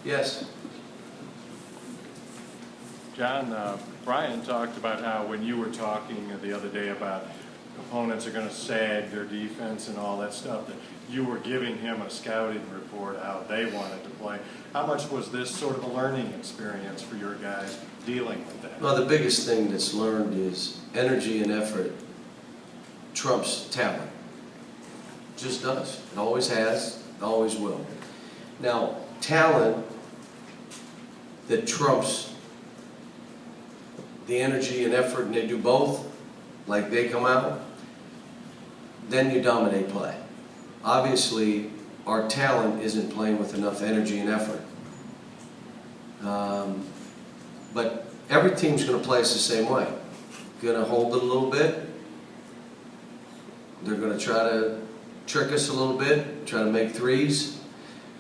Yes. John, Brian talked about how when you were talking the other day about opponents are going to sag their defense and all that stuff, that you were giving him a scouting report how they wanted to play. How much was this sort of a learning experience for your guys dealing with that? Well, the biggest thing that's learned is energy and effort trumps talent. Just does. It always has, it always will. Now, talent that trumps the energy and effort, and they do both, like they come out, then you dominate play. Obviously, our talent isn't playing with enough energy and effort. But every team's going to play us the same way. Going to hold it a little bit. They're going to try to trick us a little bit, try to make threes,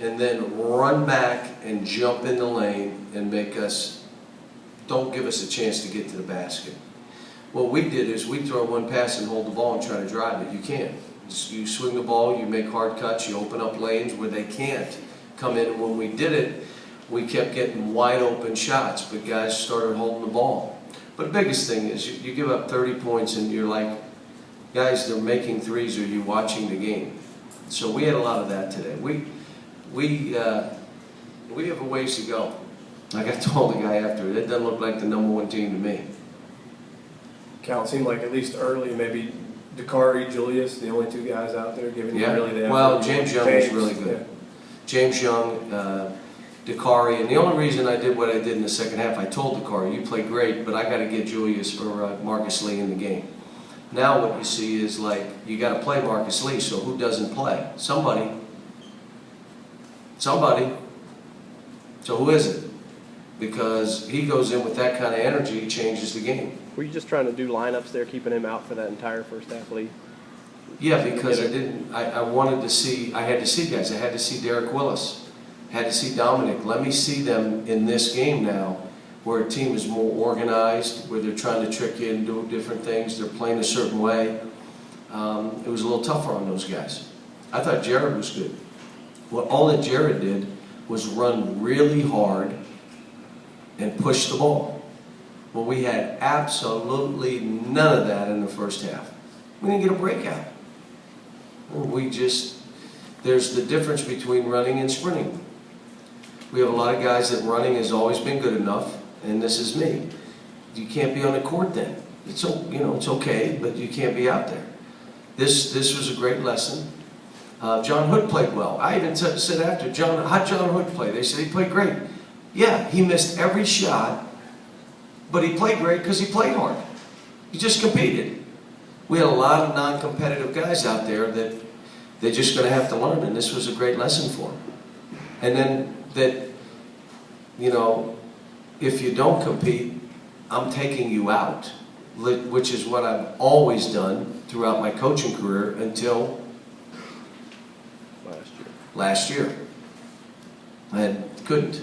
and then run back and jump in the lane and make us, don't give us a chance to get to the basket. What we did is we throw one pass and hold the ball and try to drive it. You can't. You swing the ball, you make hard cuts, you open up lanes where they can't come in. And when we did it, we kept getting wide open shots, but guys started holding the ball. But the biggest thing is you give up 30 points and you're like, guys, they're making threes, are you watching the game? So we had a lot of that today. We have a ways to go. Like I told the guy after it doesn't look like the #1 team to me. Cal, it seemed like at least early, maybe Dakari, Julius, the only two guys out there giving you really the effort. Well, James Young was really good. Yeah. James Young, Dakari, and the only reason I did what I did in the second half, I told Dakari, you played great, but I got to get Julius or Marcus Lee in the game. Now what you see is like, you got to play Marcus Lee, so who doesn't play? Somebody. Somebody. So who is it? Because he goes in with that kind of energy, he changes the game. Were you just trying to do lineups there, keeping him out for that entire first half lead? Yeah, because I wanted to see, I had to see guys. I had to see Derek Willis. I had to see Dominic. Let me see them in this game now, where a team is more organized, where they're trying to trick you and do different things. They're playing a certain way. It was a little tougher on those guys. I thought Jared was good. Well, all that Jared did was run really hard and push the ball. Well, we had absolutely none of that in the first half. We didn't get a breakout. There's the difference between running and sprinting. We have a lot of guys that running has always been good enough, and this is me. You can't be on the court then. It's okay, but you can't be out there. This was a great lesson. John Hood played well. I even said after, how'd John Hood play? They said he played great. Yeah, he missed every shot, but he played great because he played hard. He just competed. We had a lot of non-competitive guys out there that they're just going to have to learn, and this was a great lesson for them. And then that, if you don't compete, I'm taking you out, which is what I've always done throughout my coaching career until last year. I couldn't.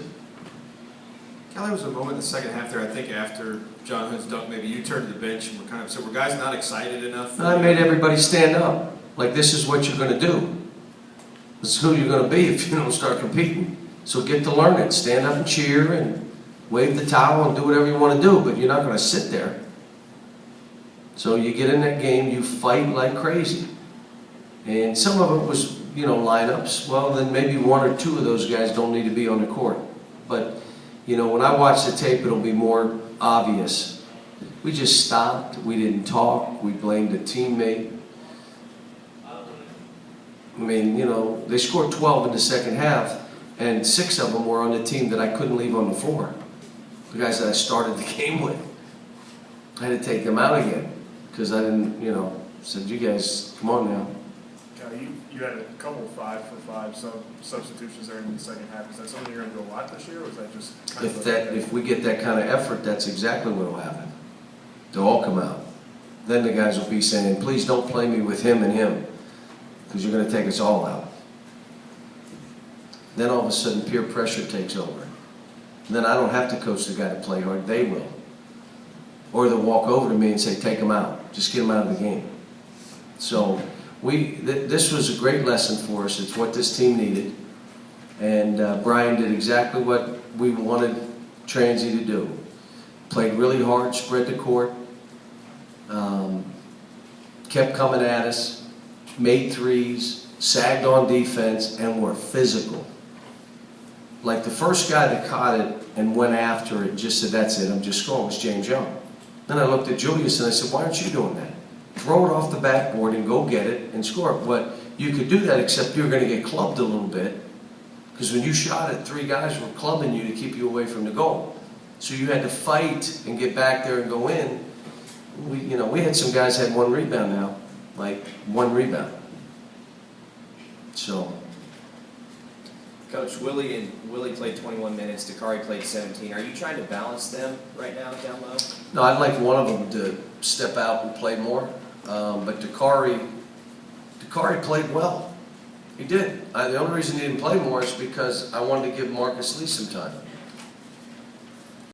Cal, there was a moment in the second half there, I think after John Hood's dunk, maybe you turned to the bench and were guys not excited enough? I made everybody stand up. Like, this is what you're going to do. This is who you're going to be if you don't start competing. So get to learn it. Stand up and cheer and wave the towel and do whatever you want to do, but you're not going to sit there. So you get in that game, you fight like crazy. And some of it was, lineups. Well, then maybe one or two of those guys don't need to be on the court. But when I watch the tape, it'll be more obvious. We just stopped. We didn't talk. We blamed a teammate. I mean, they scored 12 in the second half, and 6 of them were on the team that I couldn't leave on the floor. The guys that I started the game with. I had to take them out again because I didn't, said, you guys, come on now. You had a couple 5-for-5 substitutions there in the second half. Is that something you're going to do a lot this year, or is that just kind if we get that kind of effort, that's exactly what will happen. They'll all come out. Then the guys will be saying, please don't play me with him and him, because you're going to take us all out. Then all of a sudden peer pressure takes over. And then I don't have to coach the guy to play hard, they will. Or they'll walk over to me and say, take him out. Just get him out of the game. So this was a great lesson for us. It's what this team needed. And Brian did exactly what we wanted Transy to do. Played really hard, spread the court, kept coming at us, made threes, sagged on defense, and were physical. Like the first guy that caught it and went after it just said, that's it, I'm just scoring, was James Young. Then I looked at Julius and I said, why aren't you doing that? Throw it off the backboard and go get it and score it. But you could do that, except you're going to get clubbed a little bit, because when you shot it, 3 guys were clubbing you to keep you away from the goal. So you had to fight and get back there and go in. We had some guys had 1 rebound now, like 1 rebound. So. Coach, Willie played 21 minutes, Dakari played 17. Are you trying to balance them right now down low? No, I'd like one of them to step out and play more. But Dakari played well. He did. The only reason he didn't play more is because I wanted to give Marcus Lee some time.